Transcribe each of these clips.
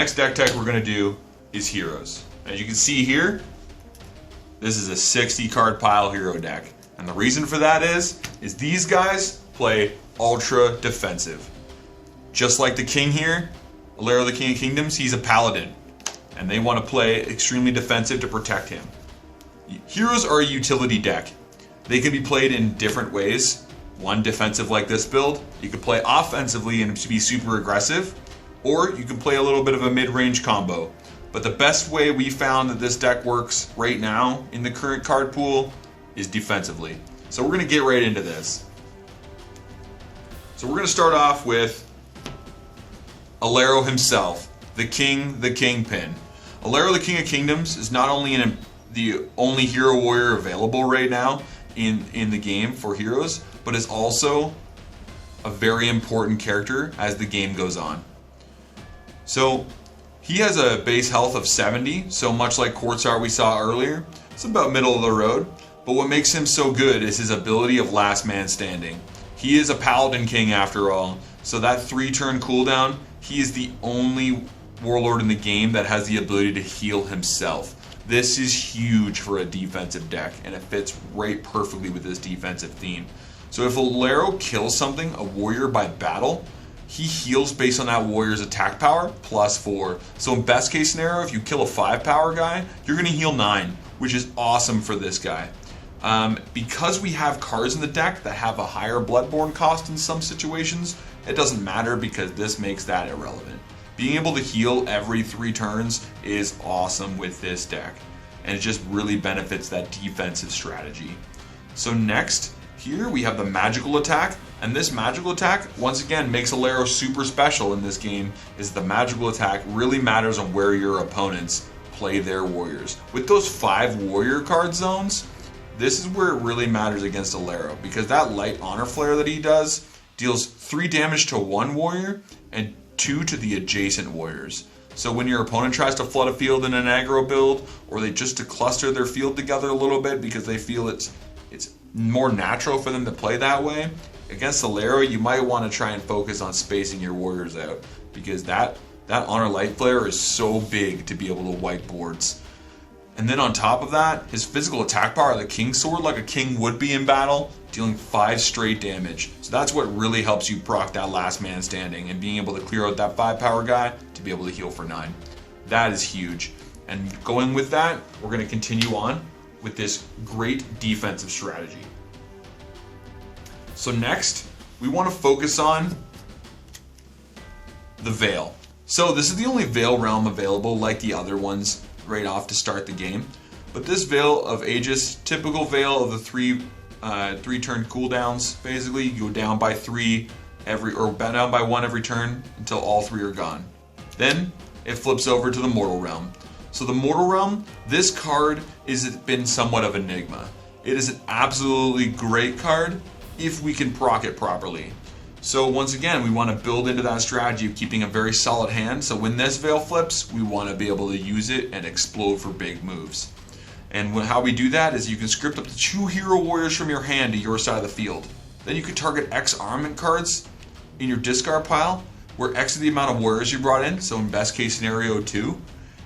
next deck type we're going to do is heroes. As you can see here, this is a 60 card pile hero deck. And the reason for that is these guys play ultra defensive. Just like the king here, Alero, the King of Kingdoms, he's a paladin. And they want to play extremely defensive to protect him. Heroes are a utility deck. They can be played in different ways. One, defensive like this build. You can play offensively and be super aggressive. Or you can play a little bit of a mid-range combo. But the best way we found that this deck works right now in the current card pool is defensively. So we're going to get right into this. So we're going to start off with Alero himself, the kingpin. Alero, the King of Kingdoms, is not only the only hero warrior available right now in the game for heroes, but is also a very important character as the game goes on. So he has a base health of 70, so much like Quartzar we saw earlier, it's about middle of the road. But what makes him so good is his ability of last man standing. He is a paladin king after all, so that 3-turn cooldown, he is the only warlord in the game that has the ability to heal himself. This is huge for a defensive deck, and it fits right perfectly with this defensive theme. So if Alero kills something, a warrior by battle, he heals based on that warrior's attack power +4. So in best case scenario, if you kill a 5 power guy, you're going to heal 9, which is awesome for this guy. Because we have cards in the deck that have a higher Bloodborne cost in some situations, it doesn't matter because this makes that irrelevant. Being able to heal every 3 turns is awesome with this deck, and it just really benefits that defensive strategy. So next, here we have the magical attack, and this magical attack once again makes Alero super special in this game, is the magical attack really matters on where your opponents play their warriors. With those 5 warrior card zones, this is where it really matters against Alero, because that light honor flare that he does deals 3 damage to one warrior and 2 to the adjacent warriors. So when your opponent tries to flood a field in an aggro build, or they just to cluster their field together a little bit because they feel it's more natural for them to play that way, against Alero you might want to try and focus on spacing your warriors out, because that honor light flare is so big to be able to wipe boards. And then on top of that, his physical attack power, the King Sword, like a king would be in battle, dealing 5 straight damage. So that's what really helps you proc that last man standing, and being able to clear out that 5 power guy to be able to heal for 9. That is huge. And going with that, we're going to continue on with this great defensive strategy. So next, we want to focus on the Veil. So this is the only Veil realm available like the other ones right off to start the game. But this Veil of Aegis, typical Veil of the 3-turn cooldowns, basically you go down by 3 down by 1 every turn until all 3 are gone. Then it flips over to the Mortal Realm. So the Mortal Realm, this card has been somewhat of an enigma. It is an absolutely great card if we can proc it properly. So once again, we want to build into that strategy of keeping a very solid hand, so when this Veil flips, we want to be able to use it and explode for big moves. And how we do that is you can script up to 2 hero warriors from your hand to your side of the field. Then you can target X armament cards in your discard pile, where X is the amount of warriors you brought in, so in best case scenario 2,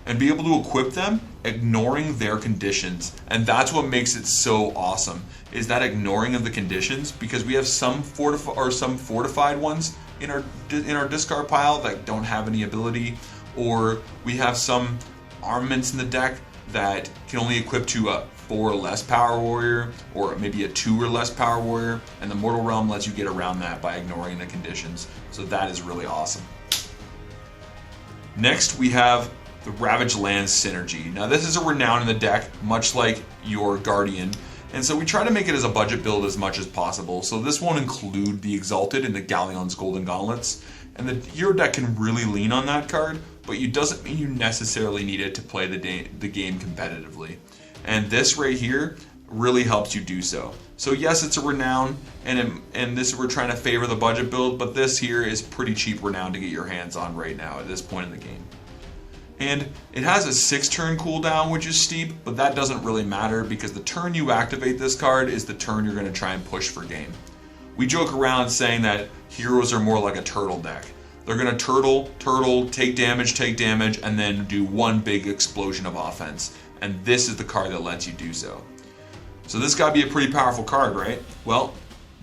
and be able to equip them ignoring their conditions. And that's what makes it so awesome, is that ignoring of the conditions, because we have some fortified ones in our discard pile that don't have any ability, or we have some armaments in the deck that can only equip to a 4 or less power warrior, or maybe a 2 or less power warrior, and the Mortal Realm lets you get around that by ignoring the conditions. So that is really awesome. Next we have the Ravaged Lands synergy. Now this is a renown in the deck, much like your Guardian, and so we try to make it as a budget build as much as possible. So this won't include the Exalted and the Galleon's Golden Gauntlets, and your deck can really lean on that card, but it doesn't mean you necessarily need it to play the game competitively. And this right here really helps you do so. So yes, it's a renown, and this we're trying to favor the budget build, but this here is pretty cheap renown to get your hands on right now at this point in the game. And it has a 6-turn cooldown, which is steep, but that doesn't really matter because the turn you activate this card is the turn you're going to try and push for game. We joke around saying that heroes are more like a turtle deck. They're going to turtle, take damage, and then do one big explosion of offense. And this is the card that lets you do so. So this got to be a pretty powerful card, right? Well,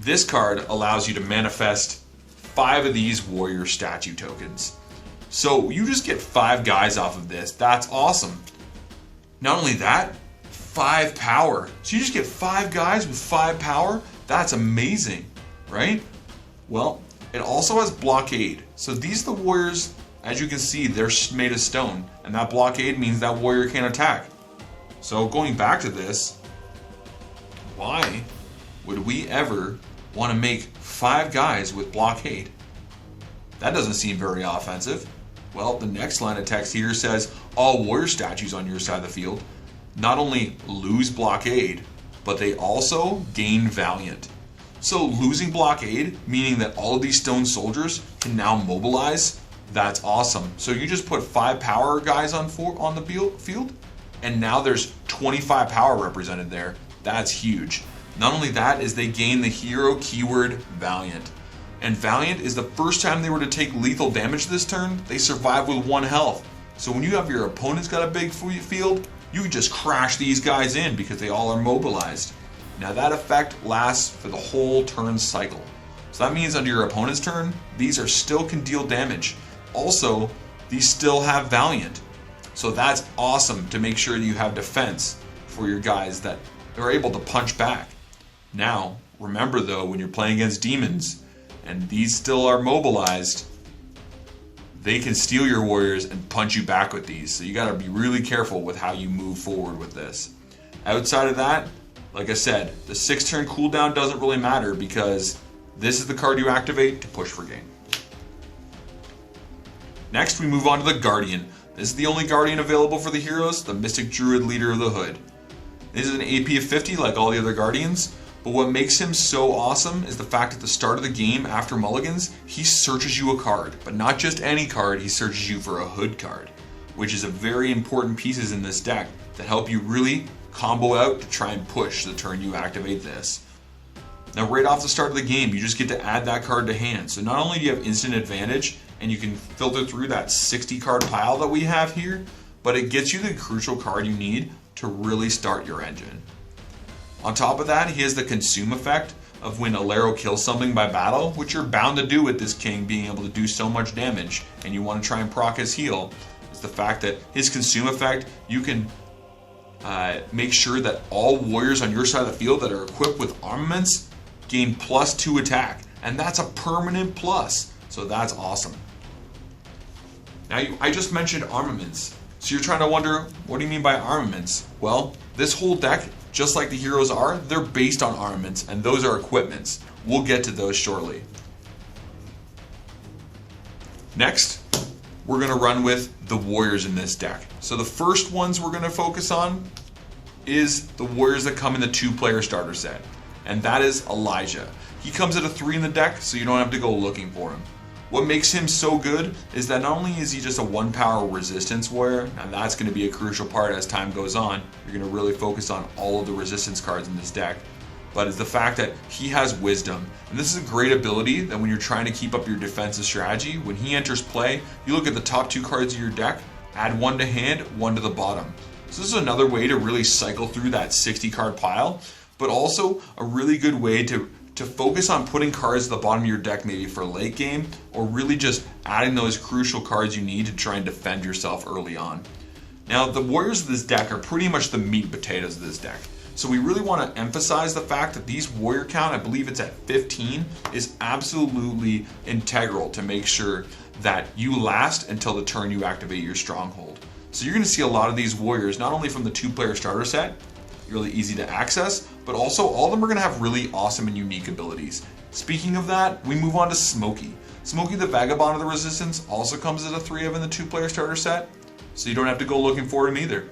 this card allows you to manifest 5 of these warrior statue tokens. So you just get 5 guys off of this. That's awesome. Not only that, 5 power. So you just get 5 guys with 5 power. That's amazing, right? Well, it also has blockade. So these are the warriors, as you can see, they're made of stone. And that blockade means that warrior can't attack. So going back to this, why would we ever want to make 5 guys with blockade? That doesn't seem very offensive. Well, the next line of text here says all warrior statues on your side of the field not only lose blockade, but they also gain valiant. So losing blockade, meaning that all of these stone soldiers can now mobilize, that's awesome. So you just put 5 power guys on the field, and now there's 25 power represented there. That's huge. Not only that, is they gain the hero keyword valiant. And valiant is the first time they were to take lethal damage this turn, they survive with 1 health. So when you have your opponent's got a big field, you can just crash these guys in because they all are mobilized. Now that effect lasts for the whole turn cycle. So that means under your opponent's turn, these are still can deal damage. Also, these still have valiant. So that's awesome to make sure you have defense for your guys that are able to punch back. Now, remember though, when you're playing against demons, and these still are mobilized, they can steal your warriors and punch you back with these. So you gotta be really careful with how you move forward with this. Outside of that, like I said, the 6-turn cooldown doesn't really matter because this is the card you activate to push for game. Next, we move on to the Guardian. This is the only Guardian available for the heroes, the Mystic Druid Leader of the Hood. This is an AP of 50 like all the other Guardians, but what makes him so awesome is the fact at the start of the game, after mulligans, he searches you a card. But not just any card, he searches you for a Hood card, which is a very important pieces in this deck that help you really combo out to try and push the turn you activate this. Now right off the start of the game, you just get to add that card to hand. So not only do you have instant advantage, and you can filter through that 60 card pile that we have here, but it gets you the crucial card you need to really start your engine. On top of that, he has the consume effect of when Alero kills something by battle, which you're bound to do with this king being able to do so much damage, and you want to try and proc his heal. It's the fact that his consume effect, you can make sure that all warriors on your side of the field that are equipped with armaments gain +2 attack, and that's a permanent plus, so that's awesome. Now, I just mentioned armaments, so you're trying to wonder, what do you mean by armaments? Well, this whole deck, just like the heroes are, they're based on armaments, and those are equipments. We'll get to those shortly. Next, we're going to run with the warriors in this deck. So the first ones we're going to focus on is the warriors that come in the 2-player starter set, and that is Elijah. He comes at a 3 in the deck, so you don't have to go looking for him. What makes him so good is that not only is he just a 1-power resistance warrior, and that's going to be a crucial part as time goes on, you're going to really focus on all of the resistance cards in this deck, but it's the fact that he has wisdom. And this is a great ability that when you're trying to keep up your defensive strategy, when he enters play, you look at the top 2 cards of your deck, add 1 to hand, 1 to the bottom. So this is another way to really cycle through that 60 card pile, but also a really good way to focus on putting cards at the bottom of your deck maybe for late game, or really just adding those crucial cards you need to try and defend yourself early on. Now, the warriors of this deck are pretty much the meat and potatoes of this deck. So we really want to emphasize the fact that these warrior count, I believe it's at 15, is absolutely integral to make sure that you last until the turn you activate your stronghold. So you're going to see a lot of these warriors, not only from the 2-player starter set, really easy to access, but also all of them are going to have really awesome and unique abilities. Speaking of that, we move on to Smokey. Smokey the Vagabond of the Resistance also comes as a 3 of in the 2-player starter set, so you don't have to go looking for him either.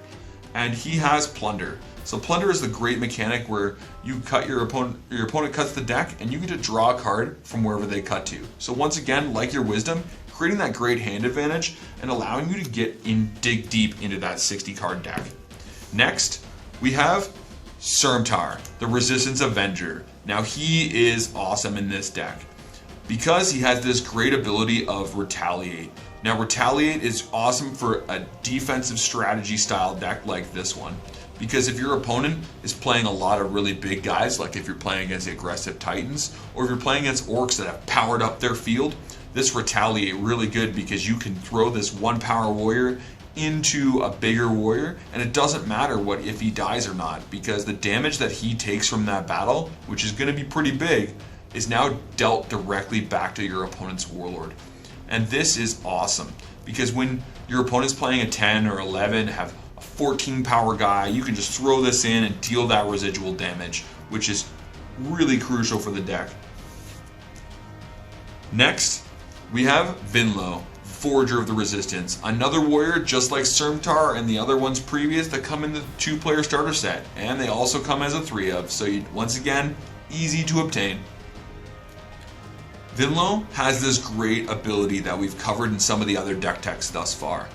And he has Plunder. So Plunder is the great mechanic where you cut your opponent cuts the deck, and you get to draw a card from wherever they cut to. So once again, like your Wisdom, creating that great hand advantage and allowing you to dig deep into that 60 card deck. Next, we have Surmtar, the Resistance Avenger. Now he is awesome in this deck. because he has this great ability of retaliate. Now retaliate is awesome for a defensive strategy style deck like this one, because if your opponent is playing a lot of really big guys, like if you're playing against the aggressive Titans, or if you're playing against orcs that have powered up their field, this retaliate really good because you can throw this 1 power warrior into a bigger warrior, and it doesn't matter what if he dies or not, because the damage that he takes from that battle, which is going to be pretty big, is now dealt directly back to your opponent's warlord. And this is awesome because when your opponent's playing a 10 or 11, have a 14 power guy, you can just throw this in and deal that residual damage, which is really crucial for the deck. Next, we have Vinlo, Forger of the Resistance, another warrior just like Sermtar and the other ones previous that come in the 2-player starter set, and they also come as a 3-of, so once again, easy to obtain. Vinlo has this great ability that we've covered in some of the other deck techs thus far,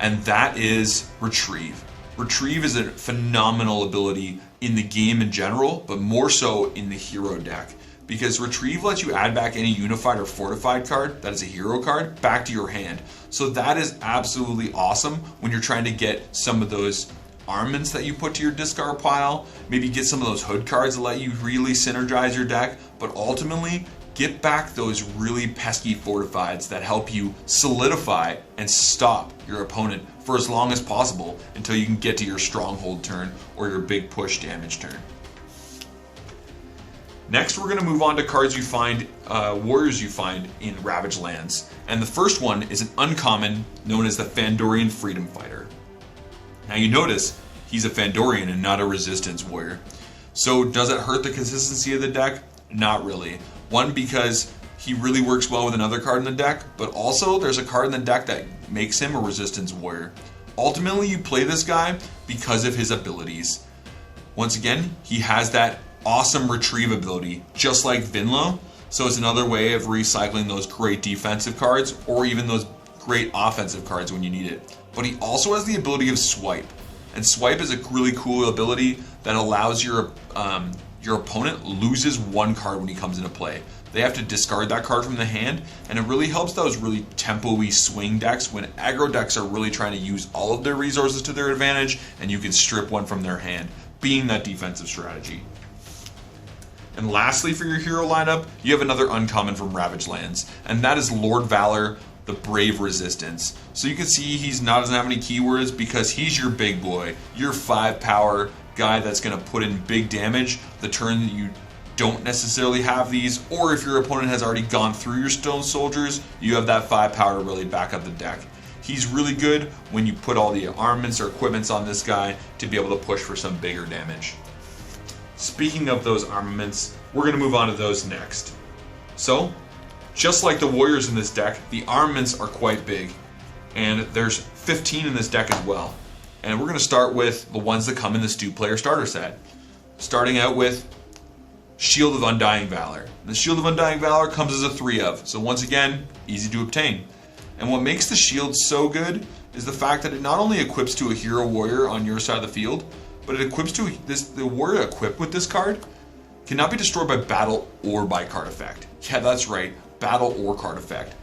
and that is Retrieve. Retrieve is a phenomenal ability in the game in general, but more so in the hero deck, because Retrieve lets you add back any unified or fortified card that is a hero card back to your hand. So that is absolutely awesome when you're trying to get some of those armaments that you put to your discard pile, maybe get some of those hood cards that let you really synergize your deck, but ultimately get back those really pesky Fortifieds that help you solidify and stop your opponent for as long as possible until you can get to your stronghold turn or your big push damage turn. Next, we're going to move on to cards you find, warriors you find in Ravaged Lands. And the first one is an uncommon known as the Fandorian Freedom Fighter. Now you notice he's a Fandorian and not a resistance warrior. So does it hurt the consistency of the deck? Not really. One, because he really works well with another card in the deck, but also there's a card in the deck that makes him a resistance warrior. Ultimately, you play this guy because of his abilities. Once again, he has that awesome retrieve ability, just like Vinlo, so it's another way of recycling those great defensive cards or even those great offensive cards when you need it. But he also has the ability of Swipe, and Swipe is a really cool ability that allows your opponent loses 1 card when he comes into play. They have to discard that card from the hand, and it really helps those really tempo-y swing decks when aggro decks are really trying to use all of their resources to their advantage, and you can strip 1 from their hand, being that defensive strategy. And lastly, for your hero lineup, you have another uncommon from Ravaged Lands, and that is Lord Valor, the Brave Resistance. So you can see he doesn't have any keywords because he's your big boy, your 5 power guy that's going to put in big damage the turn that you don't necessarily have these, or if your opponent has already gone through your Stone Soldiers, you have that 5 power to really back up the deck. He's really good when you put all the armaments or equipments on this guy to be able to push for some bigger damage. Speaking of those armaments, we're going to move on to those next. So, just like the warriors in this deck, the armaments are quite big, and there's 15 in this deck as well. And we're going to start with the ones that come in this 2-player starter set. Starting out with Shield of Undying Valor. The Shield of Undying Valor comes as a 3-of, so once again, easy to obtain. And what makes the shield so good is the fact that it not only equips to a hero warrior on your side of the field, but it equips to the warrior equipped with this card cannot be destroyed by battle or by card effect. Yeah, that's right, battle or card effect.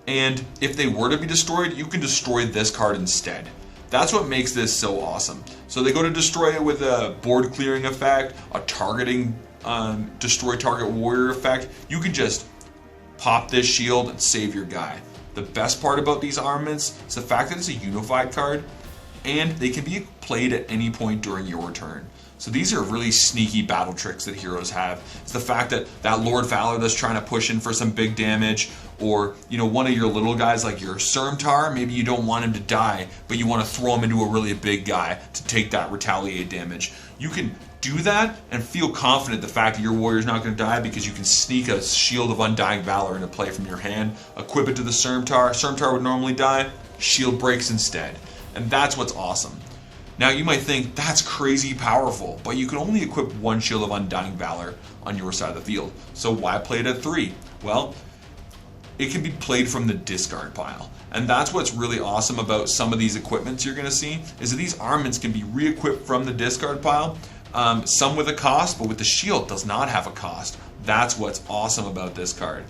And if they were to be destroyed, you can destroy this card instead. That's what makes this so awesome. So they go to destroy it with a board clearing effect, a targeting destroy target warrior effect. You can just pop this shield and save your guy. The best part about these armaments is the fact that it's a unified card, and they can be played at any point during your turn. So these are really sneaky battle tricks that heroes have. It's the fact that that Lord Valor that's trying to push in for some big damage, or one of your little guys like your Sermtar, maybe you don't want him to die, but you want to throw him into a really big guy to take that retaliate damage. You can do that and feel confident the fact that your warrior's not going to die because you can sneak a Shield of Undying Valor into play from your hand, equip it to the Sermtar. Sermtar would normally die, shield breaks instead. And that's what's awesome. Now you might think that's crazy powerful, but you can only equip 1 Shield of Undying Valor on your side of the field. So why play it at 3? Well, it can be played from the discard pile. And that's what's really awesome about some of these equipments you're going to see, is that these armaments can be re-equipped from the discard pile. Some with a cost, but with the shield does not have a cost. That's what's awesome about this card.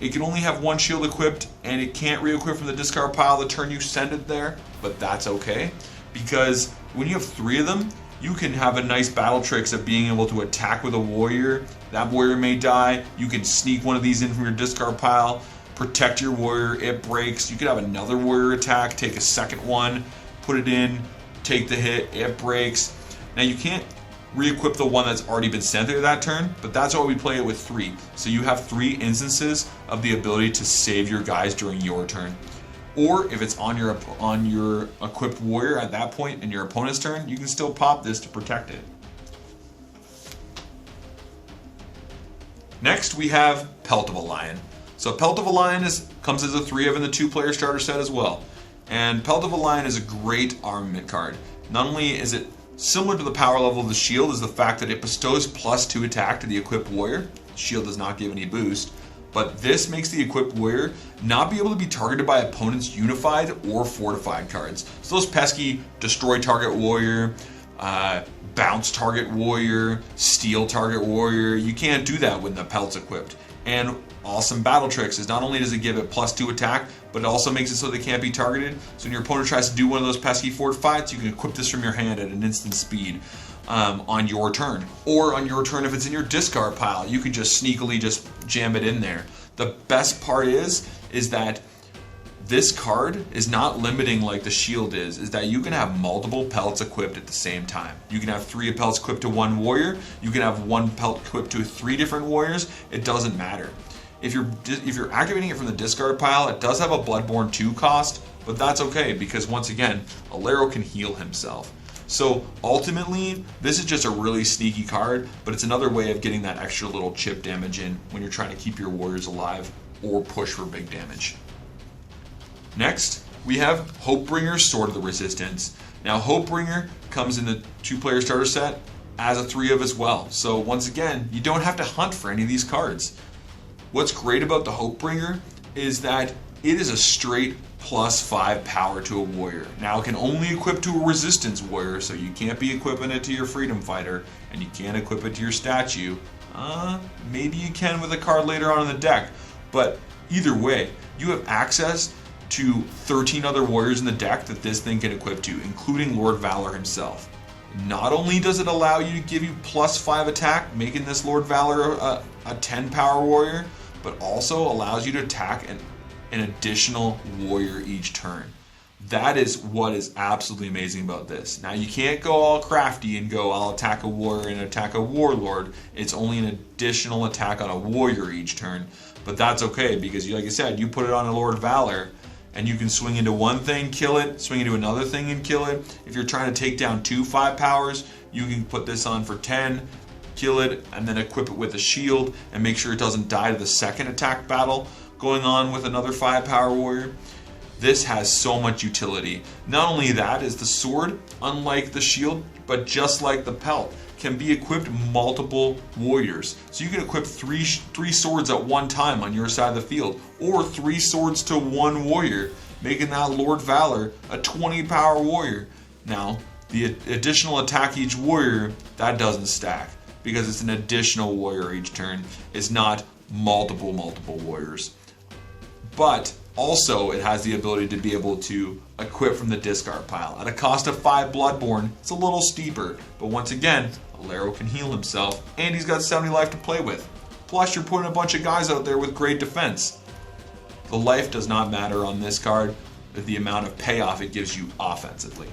It can only have one shield equipped, and it can't re-equip from the discard pile the turn you send it there, but that's okay, because when you have 3 of them, you can have a nice battle tricks of being able to attack with a warrior. That warrior may die. You can sneak one of these in from your discard pile, protect your warrior, it breaks. You could have another warrior attack, take a second one, put it in, take the hit, it breaks. Now you can't re-equip the one that's already been sent there that turn, but that's why we play it with 3. So you have 3 instances of the ability to save your guys during your turn. Or if it's on your equipped warrior at that point in your opponent's turn, you can still pop this to protect it. Next we have Peltable Lion. So Peltable Lion comes as a 3 of in the 2-player starter set as well. And Peltable Lion is a great armament card. Not only is it similar to the power level of the shield, is the fact that it bestows +2 attack to the equipped warrior. The shield does not give any boost. But this makes the equipped warrior not be able to be targeted by opponents' unified or fortified cards. So those pesky destroy target warrior, bounce target warrior, steal target warrior, you can't do that when the pelt's equipped. And awesome battle tricks is not only does it give it +2 attack, but it also makes it so they can't be targeted. So when your opponent tries to do one of those pesky fortifieds, you can equip this from your hand at an instant speed. On your turn, or on your turn if it's in your discard pile, you can just sneakily just jam it in there. The best part is that this card is not limiting like the shield is that you can have multiple pelts equipped at the same time. You can have 3 pelts equipped to 1 warrior, you can have 1 pelt equipped to 3 different warriors, it doesn't matter. If you're activating it from the discard pile, it does have a Bloodborne 2 cost, but that's okay because once again, Alero can heal himself. So ultimately, this is just a really sneaky card, but it's another way of getting that extra little chip damage in when you're trying to keep your warriors alive or push for big damage. Next, we have Hopebringer, Sword of the Resistance. Now Hopebringer comes in the 2-player starter set as a 3 of as well. So once again, you don't have to hunt for any of these cards. What's great about the Hopebringer is that it is a straight +5 power to a warrior. Now it can only equip to a resistance warrior, so you can't be equipping it to your freedom fighter, and you can't equip it to your statue. Maybe you can with a card later on in the deck, but either way, you have access to 13 other warriors in the deck that this thing can equip to, including Lord Valor himself. Not only does it allow you to give you +5 attack, making this Lord Valor a 10 power warrior, but also allows you to attack an additional warrior each turn. That is what is absolutely amazing about this. Now you can't go all crafty and go, I'll attack a warrior and attack a warlord. It's only an additional attack on a warrior each turn, but that's okay because like I said, you put it on a Lord Valor and you can swing into one thing, kill it, swing into another thing and kill it. If you're trying to take down 2 5 powers, you can put this on for 10, kill it, and then equip it with a shield and make sure it doesn't die to the second attack battle going on with another 5 power warrior. This has so much utility. Not only that is the sword, unlike the shield, but just like the pelt, can be equipped multiple warriors. So you can equip three swords at one time on your side of the field, or 3 swords to 1 warrior, making that Lord Valor a 20 power warrior. Now, the additional attack each warrior, that doesn't stack, because it's an additional warrior each turn. It's not multiple warriors. But also it has the ability to be able to equip from the discard pile. At a cost of 5 Bloodborne, it's a little steeper, but once again, Alero can heal himself, and he's got 70 life to play with. Plus you're putting a bunch of guys out there with great defense. The life does not matter on this card, but the amount of payoff it gives you offensively.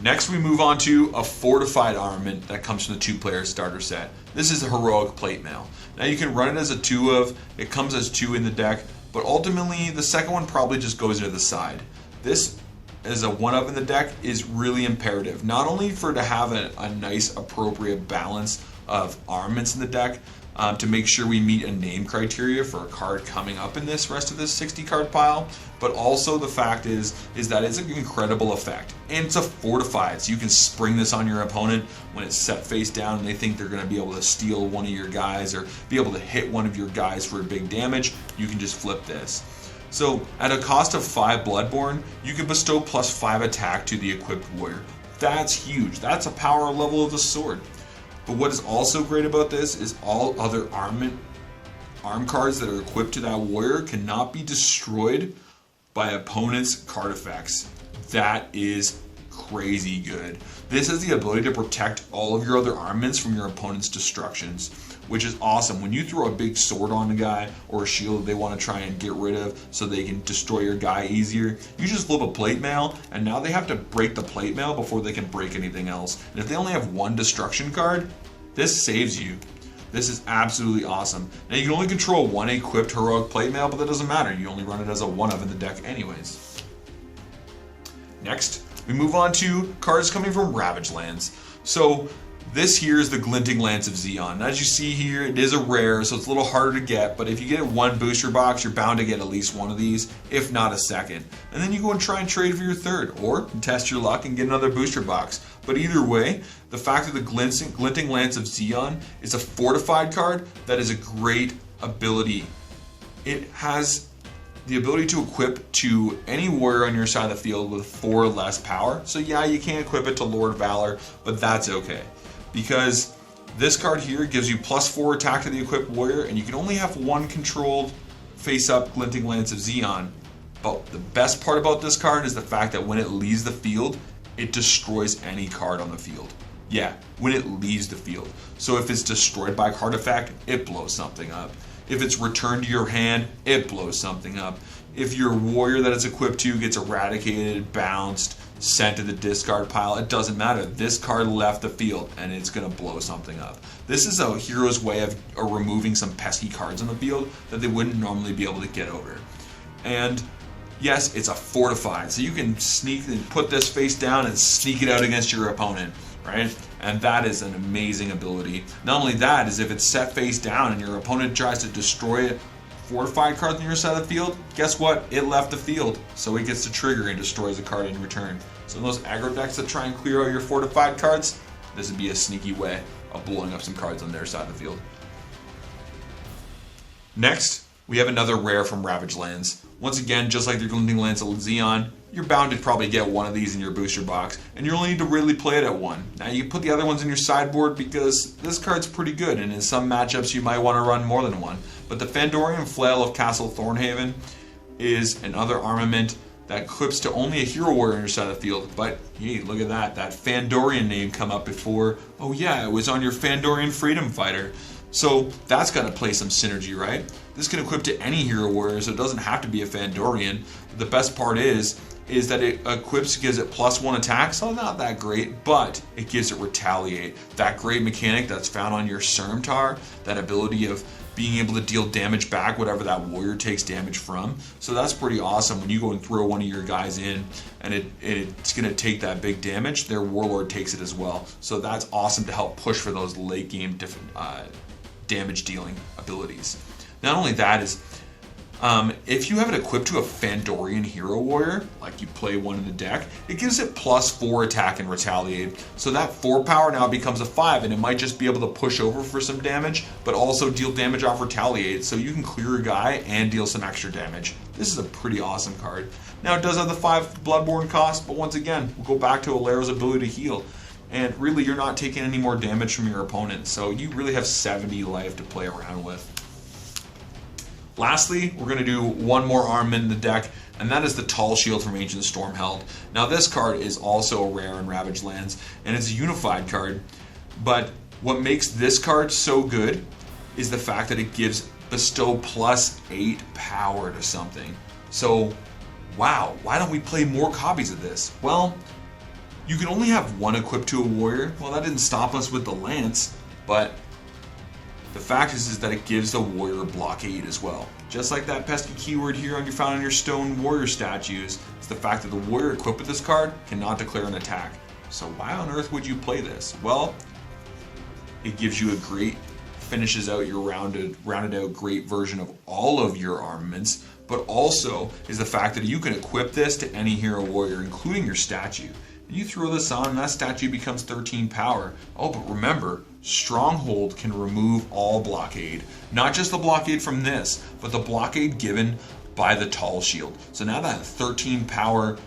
Next we move on to a fortified armament that comes from the 2-player starter set. This is a heroic plate mail. Now you can run it as a 2 of, it comes as 2 in the deck, but ultimately the second one probably just goes into the side. This as a 1 of in the deck is really imperative, not only for to have a nice appropriate balance of armaments in the deck, to make sure we meet a name criteria for a card coming up in this rest of this 60 card pile, but also the fact is that it's an incredible effect, and it's a fortified, so you can spring this on your opponent when it's set face down and they think they're going to be able to steal one of your guys or be able to hit one of your guys for big damage. You can just flip this. So at a cost of 5 Bloodborne, you can bestow +5 attack to the equipped warrior. That's huge. That's a power level of the sword. But what is also great about this is all other armament arm cards that are equipped to that warrior cannot be destroyed by opponents' card effects. That is crazy good. This has the ability to protect all of your other armaments from your opponent's destructions, which is awesome. When you throw a big sword on a guy or a shield that they want to try and get rid of so they can destroy your guy easier, you just flip a plate mail, and now they have to break the plate mail before they can break anything else. And if they only have one destruction card, this saves you. This is absolutely awesome. Now you can only control one equipped heroic plate mail, but that doesn't matter. You only run it as a one of in the deck anyways. Next, we move on to cards coming from Ravaged Lands. So this here is the Glinting Lance of Xeon. As you see here, it is a rare, so it's a little harder to get, but if you get one booster box, you're bound to get at least one of these, if not a second. And then you go and try and trade for your third, or test your luck and get another booster box. But either way, the fact that the Glinting Lance of Xeon is a fortified card, that is a great ability. It has the ability to equip to any warrior on your side of the field with 4 or less power. So yeah, you can't equip it to Lord Valor, but that's okay. Because this card here gives you +4 attack to the equipped warrior, and you can only have one controlled face-up Glinting Lance of Xeon. But the best part about this card is the fact that when it leaves the field, it destroys any card on the field. Yeah, when it leaves the field. So if it's destroyed by card effect, it blows something up. If it's returned to your hand, it blows something up. If your warrior that it's equipped to gets eradicated, bounced, sent to the discard pile, it doesn't matter. This card left the field and it's going to blow something up. This is a hero's way of removing some pesky cards on the field that they wouldn't normally be able to get over. And yes, it's a fortified, so you can sneak and put this face down and sneak it out against your opponent, right? And that is an amazing ability. Not only that, is if it's set face down and your opponent tries to destroy it, fortified card on your side of the field, guess what? It left the field, so it gets to trigger and destroys a card in return. So in those aggro decks that try and clear out your fortified cards, this would be a sneaky way of blowing up some cards on their side of the field. Next, we have another rare from Ravaged Lands. Once again, just like the Glinting Lance of Xeon, you're bound to probably get one of these in your booster box, and you only need to really play it at one. Now you can put the other ones in your sideboard because this card's pretty good, and in some matchups you might want to run more than one. But the Fandorian Flail of Castle Thornhaven is another armament that clips to only a hero warrior on your side of the field. But hey, look at that Fandorian name come up before. Oh yeah, it was on your Fandorian Freedom Fighter. So that's got to play some synergy, right? This can equip to any hero warrior, so it doesn't have to be a Fandorian. The best part is that it equips, gives it +1 attack, so not that great, but it gives it retaliate. That great mechanic that's found on your Sermtar, that ability of being able to deal damage back whatever that warrior takes damage from. So that's pretty awesome when you go and throw one of your guys in and it's going to take that big damage, their warlord takes it as well. So that's awesome to help push for those late game damage dealing abilities. Not only that is, if you have it equipped to a Fandorian hero warrior, like you play one in the deck, it gives it +4 attack and retaliate. So that 4 power now becomes a 5, and it might just be able to push over for some damage, but also deal damage off retaliate, so you can clear a guy and deal some extra damage. This is a pretty awesome card. Now it does have the 5 Bloodborne cost, but once again, we'll go back to Alero's ability to heal. And really, you're not taking any more damage from your opponent, so you really have 70 life to play around with. Lastly, we're going to do one more armament in the deck, and that is the Tall Shield from Ancient Stormheld. Now this card is also a rare in Ravaged Lands, and it's a unified card, but what makes this card so good is the fact that it gives bestow +8 power to something. So, wow, why don't we play more copies of this? Well, you can only have one equipped to a warrior. Well, that didn't stop us with the lance, but the fact is that it gives the warrior blockade as well. Just like that pesky keyword here found on your stone warrior statues, it's the fact that the warrior equipped with this card cannot declare an attack. So why on earth would you play this? Well, it gives you a great, finishes out your rounded out great version of all of your armaments, but also is the fact that you can equip this to any hero warrior, including your statue. You throw this on and that statue becomes 13 power. Oh, but remember, Stronghold can remove all blockade. Not just the blockade from this, but the blockade given by the Tall Shield. So now that 13 power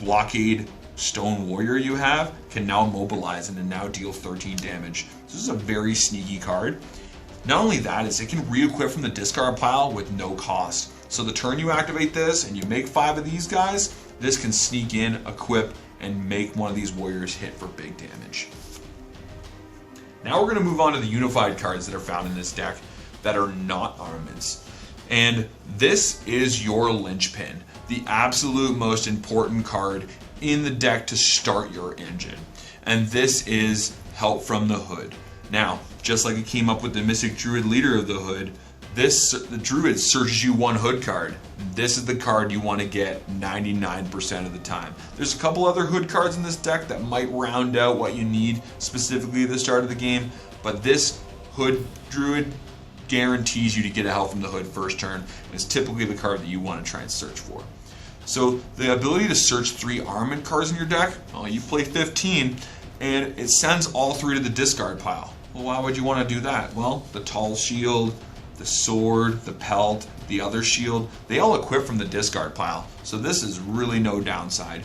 blockade stone warrior you have can now mobilize and now deal 13 damage. This is a very sneaky card. Not only that, is it can re-equip from the discard pile with no cost. So the turn you activate this and you make 5 of these guys, this can sneak in, equip, and make one of these warriors hit for big damage. Now we're going to move on to the unified cards that are found in this deck that are not Armaments. And this is your linchpin, the absolute most important card in the deck to start your engine. And this is Help from the Hood. Now, just like it came up with the Mystic Druid Leader of the Hood, the Druid searches you 1 Hood card. This is the card you want to get 99% of the time. There's a couple other Hood cards in this deck that might round out what you need specifically at the start of the game, but this Hood Druid guarantees you to get a Help from the Hood first turn, and it's typically the card that you want to try and search for. So the ability to search 3 armament cards in your deck, well, you play 15, and it sends all 3 to the discard pile. Well, why would you want to do that? Well, the tall shield, the sword, the pelt, the other shield, they all equip from the discard pile. So this is really no downside.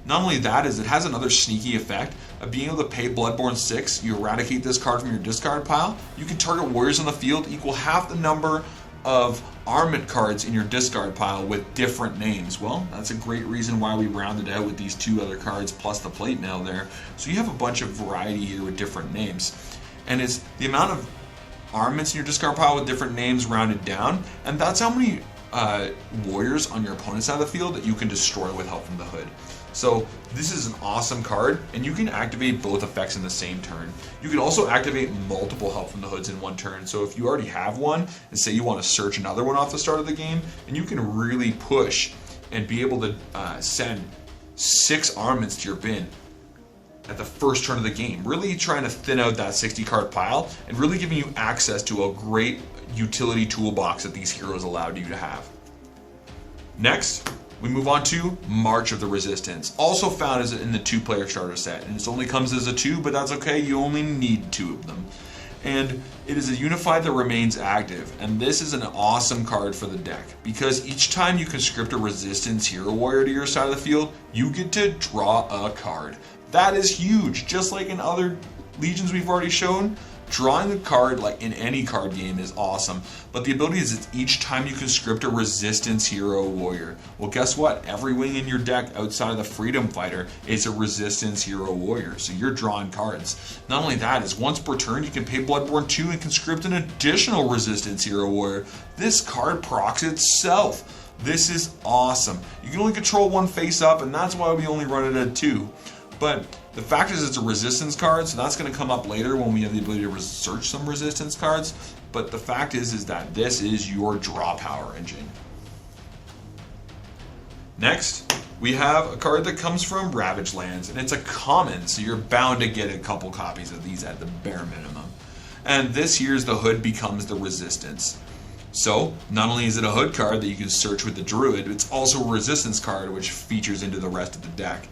Not only that, is it has another sneaky effect of being able to pay Bloodborne 6, you eradicate this card from your discard pile, you can target warriors on the field equal half the number of armament cards in your discard pile with different names. Well, that's a great reason why we rounded out with these 2 other cards plus the plate mail there. So you have a bunch of variety here with different names. And it's the amount of armaments in your discard pile with different names rounded down, and that's how many warriors on your opponent's side of the field that you can destroy with Help from the Hood. So this is an awesome card, and you can activate both effects in the same turn. You can also activate multiple Help from the Hoods in one turn. So if you already have one, and say you want to search another one off the start of the game, and you can really push and be able to send 6 armaments to your bin at the first turn of the game, really trying to thin out that 60 card pile and really giving you access to a great utility toolbox that these heroes allowed you to have. Next, we move on to March of the Resistance, also found as in the 2-player starter set, and it only comes as a 2, but that's okay, you only need 2 of them. And it is a unified that remains active, and this is an awesome card for the deck, because each time you conscript a resistance hero warrior to your side of the field, you get to draw a card. That is huge, just like in other legions we've already shown. Drawing a card, like in any card game, is awesome, but the ability is it's each time you conscript a resistance hero warrior. Well, guess what? Every wing in your deck outside of the Freedom Fighter is a resistance hero warrior, so you're drawing cards. Not only that, is once per turn you can pay Bloodborne 2 and conscript an additional resistance hero warrior. This card procs itself. This is awesome. You can only control 1 face up, and that's why we only run it at 2. But the fact is it's a resistance card, so that's going to come up later when we have the ability to search some resistance cards. But the fact is that this is your draw power engine. Next, we have a card that comes from Ravaged Lands, and it's a common, so you're bound to get a couple copies of these at the bare minimum. And this here's the Hood becomes the Resistance. So, not only is it a Hood card that you can search with the Druid, it's also a Resistance card which features into the rest of the deck.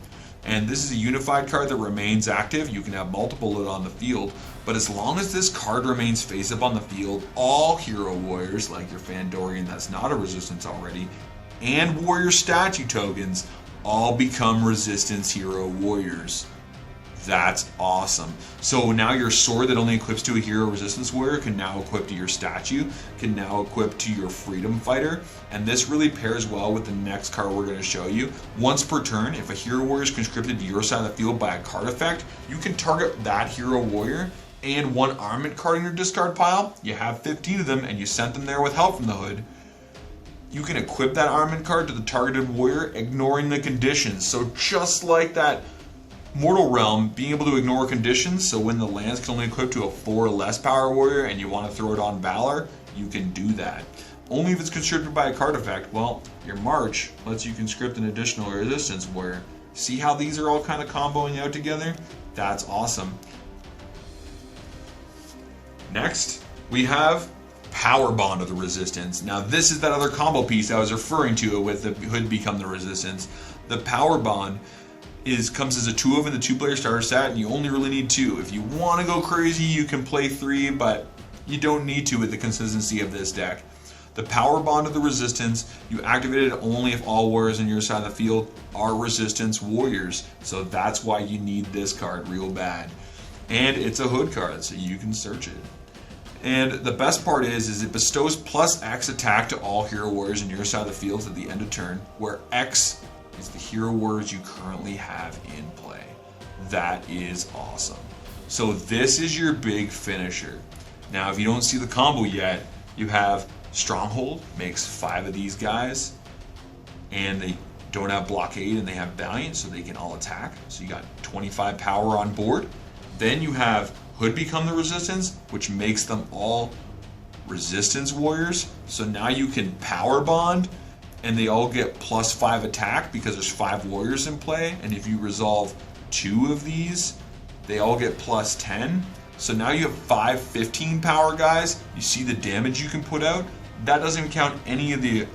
And this is a unified card that remains active. You can have multiple it on the field, but as long as this card remains face up on the field, all hero warriors, like your Fandorian that's not a resistance already, and warrior statue tokens, all become resistance hero warriors. That's awesome. So now your sword that only equips to a hero resistance warrior can now equip to your statue, can now equip to your freedom fighter, and this really pairs well with the next card we're going to show you. Once per turn, if a hero warrior is conscripted to your side of the field by a card effect, you can target that hero warrior and 1 armament card in your discard pile. You have 15 of them and you sent them there with Help from the Hood. You can equip that armament card to the targeted warrior, ignoring the conditions. So just like that Mortal Realm, being able to ignore conditions, so when the lands can only equip to a 4 or less power warrior and you want to throw it on Valor, you can do that. Only if it's conscripted by a card effect. Well, your March lets you conscript an additional resistance warrior. See how these are all kind of comboing out together? That's awesome. Next, we have Power Bond of the Resistance. Now this is that other combo piece I was referring to with the Hood become the Resistance. The Power Bond comes as a 2 of in the 2-player starter set, and you only really need 2. If you want to go crazy, you can play 3, but you don't need to with the consistency of this deck. The Power Bond of the Resistance, you activate it only if all warriors on your side of the field are resistance warriors. So that's why you need this card real bad. And it's a Hood card, so you can search it. And the best part is it bestows plus X attack to all hero warriors in your side of the field at the end of turn, where X is the hero warriors you currently have in play. That is awesome. So this is your big finisher. Now, if you don't see the combo yet, you have Stronghold, makes 5 of these guys, and they don't have blockade and they have Valiant, so they can all attack. So you got 25 power on board. Then you have Hood become the resistance, which makes them all resistance warriors. So now you can power bond, and they all get plus 5 attack because there's 5 warriors in play. And if you resolve 2 of these, they all get plus 10. So now you have 5 15 power guys. You see the damage you can put out. That doesn't even count any of the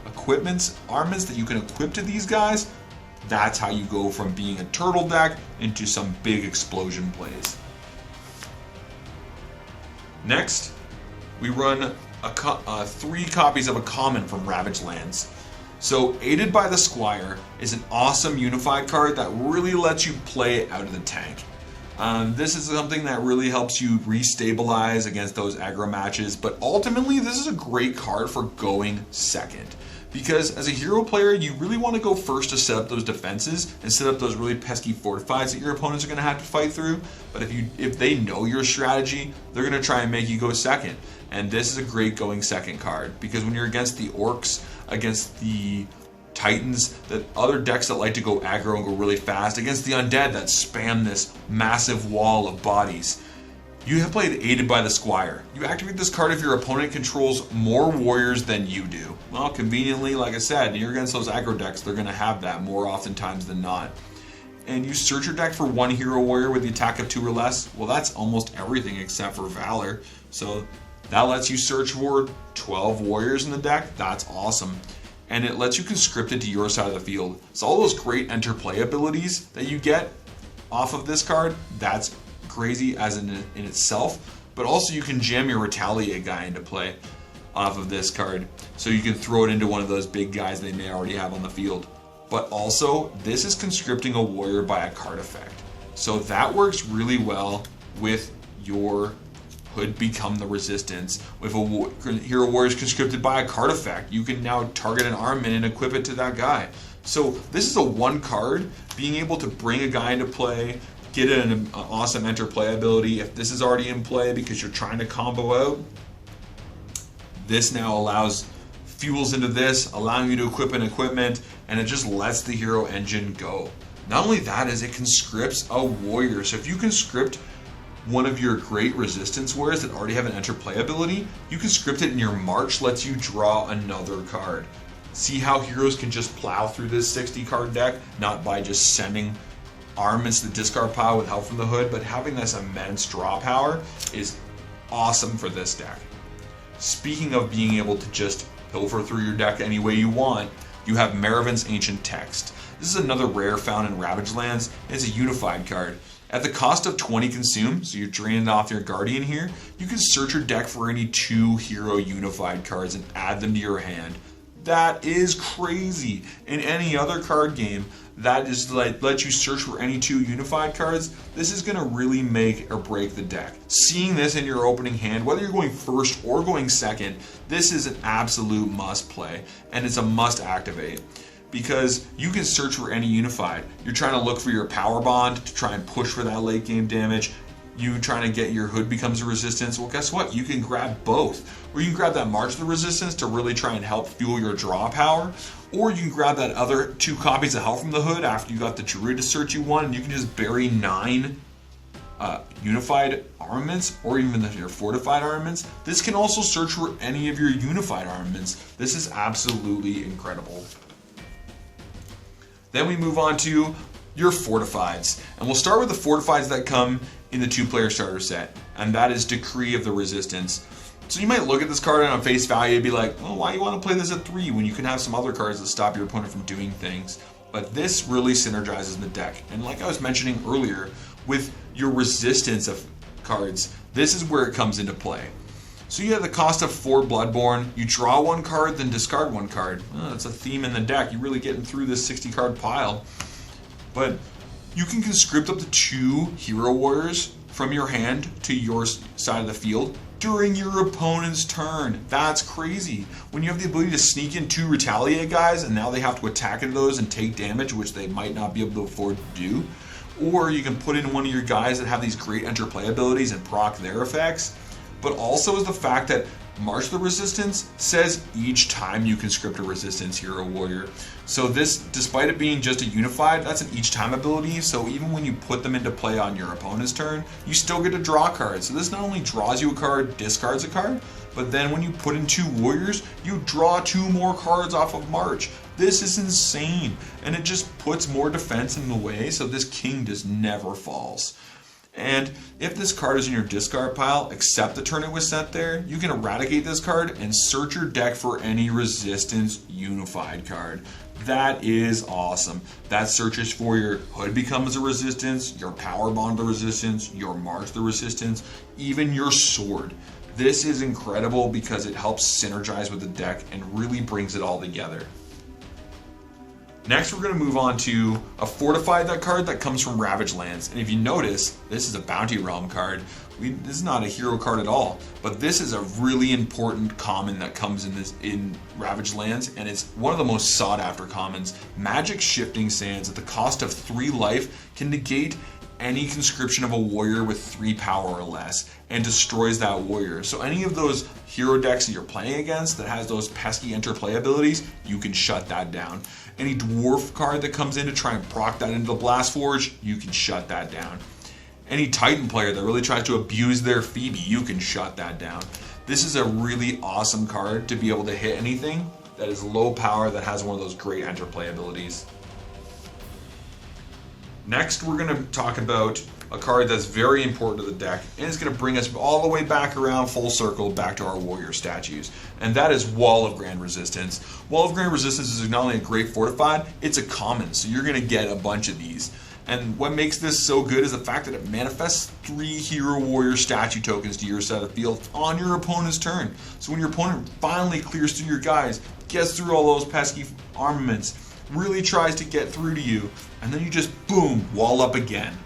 armaments that you can equip to these guys. That's how you go from being a turtle deck into some big explosion plays. Next, we run 3 copies of a common from Ravaged Lands. So, Aided by the Squire is an awesome unified card that really lets you play out of the tank. This is something that really helps you restabilize against those aggro matches, but ultimately this is a great card for going second. Because as a hero player, you really want to go first to set up those defenses and set up those really pesky Fortifieds that your opponents are going to have to fight through. But if they know your strategy, they're going to try and make you go second. And this is a great going second card, because when you're against the Orcs, against the Titans, the other decks that like to go aggro and go really fast, against the Undead that spam this massive wall of bodies, you have played Aided by the Squire. You activate this card if your opponent controls more warriors than you do. Well, conveniently, like I said, you're against those aggro decks, they're going to have that more oftentimes than not. And you search your deck for 1 hero warrior with the attack of 2 or less. Well, that's almost everything except for Valor. So that lets you search for 12 warriors in the deck. That's awesome. And it lets you conscript it to your side of the field. So all those great interplay abilities that you get off of this card, that's crazy as in itself, but also you can jam your Retaliate guy into play off of this card, so you can throw it into one of those big guys they may already have on the field. But also, this is conscripting a warrior by a card effect, so that works really well with your Hood become the resistance. If a hero warrior is conscripted by a card effect, you can now target an armament and equip it to that guy. So this is a 1 card, being able to bring a guy into play, get an awesome interplay ability. If this is already in play because you're trying to combo out, this now allows fuels into this, allowing you to equip an equipment, and it just lets the hero engine go. Not only that, is it conscripts a warrior. So if you conscript one of your great resistance warriors that already have an interplay ability, you conscript it, and your march lets you draw another card. See how heroes can just plow through this 60 card deck, not by just sending armaments to the discard pile with help from the Hood, but having this immense draw power is awesome for this deck. Speaking of being able to just pilfer through your deck any way you want, you have Maravins Ancient Text. This is another rare found in Ravaged Lands. It's a unified card. At the cost of 20 consume, so you're draining off your Guardian here, you can search your deck for any 2 hero unified cards and add them to your hand. That is crazy. In any other card game that is let you search for any 2 unified cards, this is going to really make or break the deck. Seeing this in your opening hand, whether you're going first or going second, this is an absolute must play, and it's a must activate, because you can search for any unified. You're trying to look for your power bond to try and push for that late game damage. You trying to get your Hood becomes a resistance. Well, guess what? You can grab both. Or you can grab that March of the Resistance to really try and help fuel your draw power. Or you can grab that other 2 copies of Help from the Hood after you got the Druid to search you 1, and you can just bury 9 unified armaments, or even your fortified armaments. This can also search for any of your unified armaments. This is absolutely incredible. Then we move on to your Fortifieds. And we'll start with the Fortifieds that come in the 2-player starter set, and that is Decree of the Resistance. So you might look at this card and on face value and be like, well, why do you want to play this at 3 when you can have some other cards that stop your opponent from doing things? But this really synergizes in the deck. And like I was mentioning earlier, with your resistance of cards, this is where it comes into play. So you have the cost of 4 Bloodborne, you draw 1 card, then discard 1 card. That's a theme in the deck. You're really getting through this 60 card pile. But you can conscript up to 2 hero warriors from your hand to your side of the field during your opponent's turn. That's crazy. When you have the ability to sneak in 2 retaliate guys and now they have to attack into those and take damage, which they might not be able to afford to do. Or you can put in one of your guys that have these great interplay abilities and proc their effects. But also is the fact that March the Resistance says each time you conscript a resistance hero warrior. So this, despite it being just a unified, that's an each time ability. So even when you put them into play on your opponent's turn, you still get to draw cards. So this not only draws you a card, discards a card, but then when you put in 2 warriors, you draw 2 more cards off of March. This is insane. And it just puts more defense in the way, so this king just never falls. And if this card is in your discard pile, except the turn it was sent there, you can eradicate this card and search your deck for any resistance unified card. That is awesome. That searches for your Hood becomes a resistance, your Power Bond the resistance, your March the resistance, even your sword. This is incredible because it helps synergize with the deck and really brings it all together. Next, we're going to move on to a Fortified card that comes from Ravaged Lands. And if you notice, this is a Bounty Realm card. This is not a hero card at all, but this is a really important common that comes in Ravaged Lands, and it's one of the most sought after commons. Magic Shifting Sands at the cost of 3 life can negate any conscription of a warrior with 3 power or less and destroys that warrior. So any of those hero decks that you're playing against that has those pesky interplay abilities, you can shut that down. Any dwarf card that comes in to try and proc that into the Blast Forge, you can shut that down. Any Titan player that really tries to abuse their Phoebe, you can shut that down. This is a really awesome card to be able to hit anything that is low power that has one of those great interplay abilities. Next, we're going to talk about a card that's very important to the deck, and it's going to bring us all the way back around full circle back to our warrior statues, and that is Wall of Grand Resistance. Wall of Grand Resistance is not only a great fortified, it's a common, so you're going to get a bunch of these. And what makes this so good is the fact that it manifests 3 hero warrior statue tokens to your side of the field on your opponent's turn. So when your opponent finally clears through your guys, gets through all those pesky armaments, really tries to get through to you, and then you just boom, wall up again.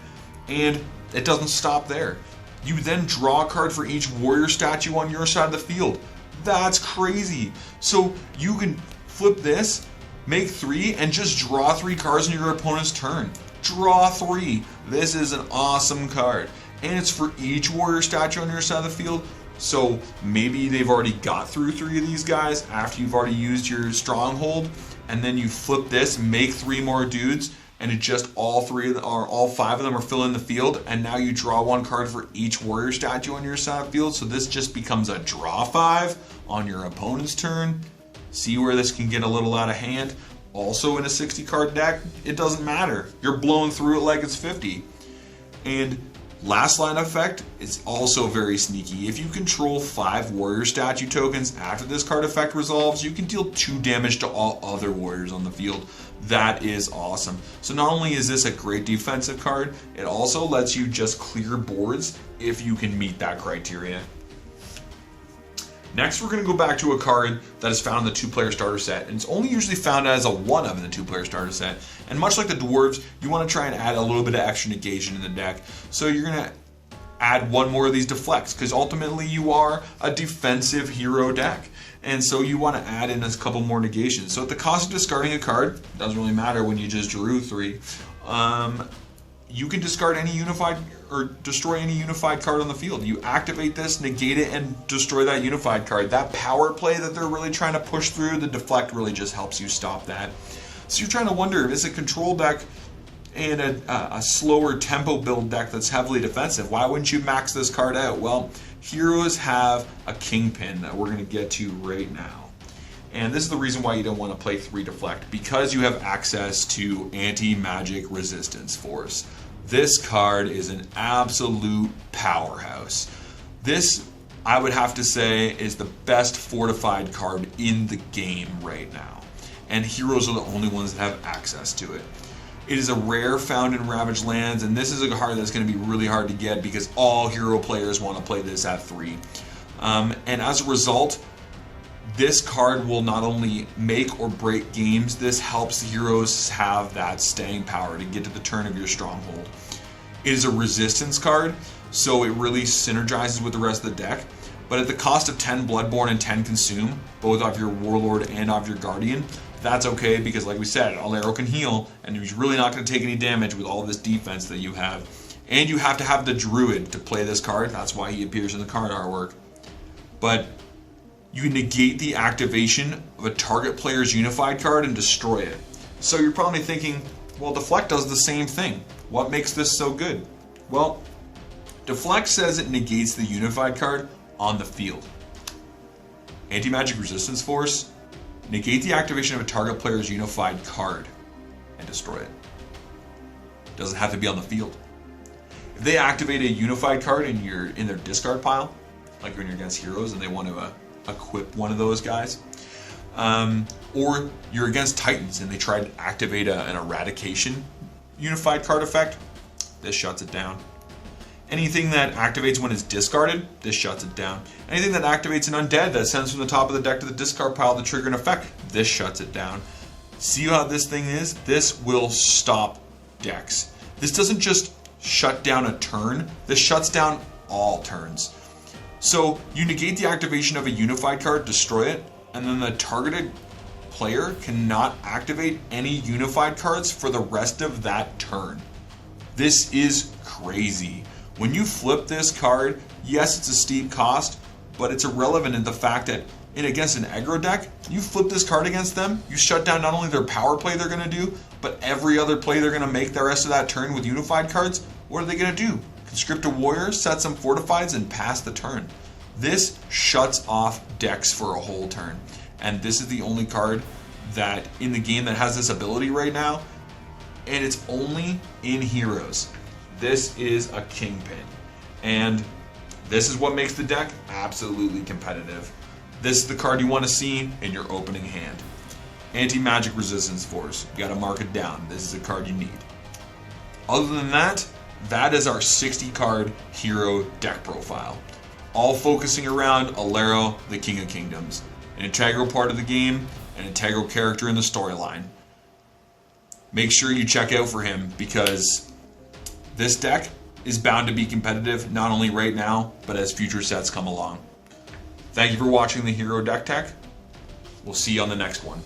And it doesn't stop there. You then draw a card for each warrior statue on your side of the field. That's crazy. So you can flip this, make 3, and just draw 3 cards in your opponent's turn. Draw 3. This is an awesome card. And it's for each warrior statue on your side of the field. So maybe they've already got through 3 of these guys after you've already used your stronghold, and then you flip this, make 3 more dudes, and it just all 5 of them are filling the field, and now you draw 1 card for each warrior statue on your side of the field. So this just becomes a draw 5 on your opponent's turn. See where this can get a little out of hand. Also in a 60 card deck, it doesn't matter. You're blowing through it like it's 50. And last line effect is also very sneaky. If you control 5 warrior statue tokens after this card effect resolves, you can deal 2 damage to all other warriors on the field. That is awesome. So not only is this a great defensive card, it also lets you just clear boards if you can meet that criteria. Next, we're going to go back to a card that is found in the 2-player starter set, and it's only usually found as a 1-of in the 2-player starter set. And much like the dwarves, you want to try and add a little bit of extra negation in the deck. So you're going to add 1 more of these deflects, because ultimately you are a defensive hero deck. And so you want to add in a couple more negations. So at the cost of discarding a card, doesn't really matter when you just drew 3, you can discard any unified or destroy any unified card on the field. You activate this, negate it, and destroy that unified card. That power play that they're really trying to push through, the deflect really just helps you stop that. So you're trying to wonder, is a control deck and a slower tempo build deck that's heavily defensive, why wouldn't you max this card out? Well, heroes have a kingpin that we're going to get to right now. And this is the reason why you don't want to play 3 deflect, because you have access to anti-magic resistance force. This card is an absolute powerhouse. This, I would have to say, is the best fortified card in the game right now. And heroes are the only ones that have access to it. It is a rare found in Ravaged Lands, and this is a card that's going to be really hard to get because all hero players want to play this at 3. And as a result, this card will not only make or break games, this helps heroes have that staying power to get to the turn of your stronghold. It is a resistance card, so it really synergizes with the rest of the deck. But at the cost of 10 Bloodborne and 10 Consume, both off your Warlord and off your Guardian, that's okay because, like we said, Alero can heal, and he's really not going to take any damage with all this defense that you have. And you have to have the Druid to play this card. That's why he appears in the card artwork. But you negate the activation of a target player's unified card and destroy it. So you're probably thinking, well, Deflect does the same thing. What makes this so good? Well, Deflect says it negates the unified card on the field. Anti-Magic Resistance Force, negate the activation of a target player's unified card and destroy it. Doesn't have to be on the field. If they activate a unified card in their discard pile, like when you're against heroes and they want to equip one of those guys, or you're against Titans and they try to activate an eradication unified card effect, this shuts it down. Anything that activates when it's discarded, this shuts it down. Anything that activates an undead that sends from the top of the deck to the discard pile to trigger an effect, this shuts it down. See how this thing is? This will stop decks. This doesn't just shut down a turn, this shuts down all turns. So you negate the activation of a unified card, destroy it, and then the targeted player cannot activate any unified cards for the rest of that turn. This is crazy. When you flip this card, yes, it's a steep cost, but it's irrelevant in the fact that against an aggro deck, you flip this card against them, you shut down not only their power play they're going to do, but every other play they're going to make the rest of that turn with unified cards. What are they going to do? Conscript a warrior, set some Fortifieds, and pass the turn. This shuts off decks for a whole turn. And this is the only card that in the game that has this ability right now, and it's only in Heroes. This is a kingpin. And this is what makes the deck absolutely competitive. This is the card you want to see in your opening hand. Anti-Magic Resistance Force. You got to mark it down. This is a card you need. Other than that, that is our 60 card hero deck profile. All focusing around Alero, the King of Kingdoms. An integral part of the game, an integral character in the storyline. Make sure you check out for him because this deck is bound to be competitive not only right now, but as future sets come along. Thank you for watching the Hero Deck Tech. We'll see you on the next one.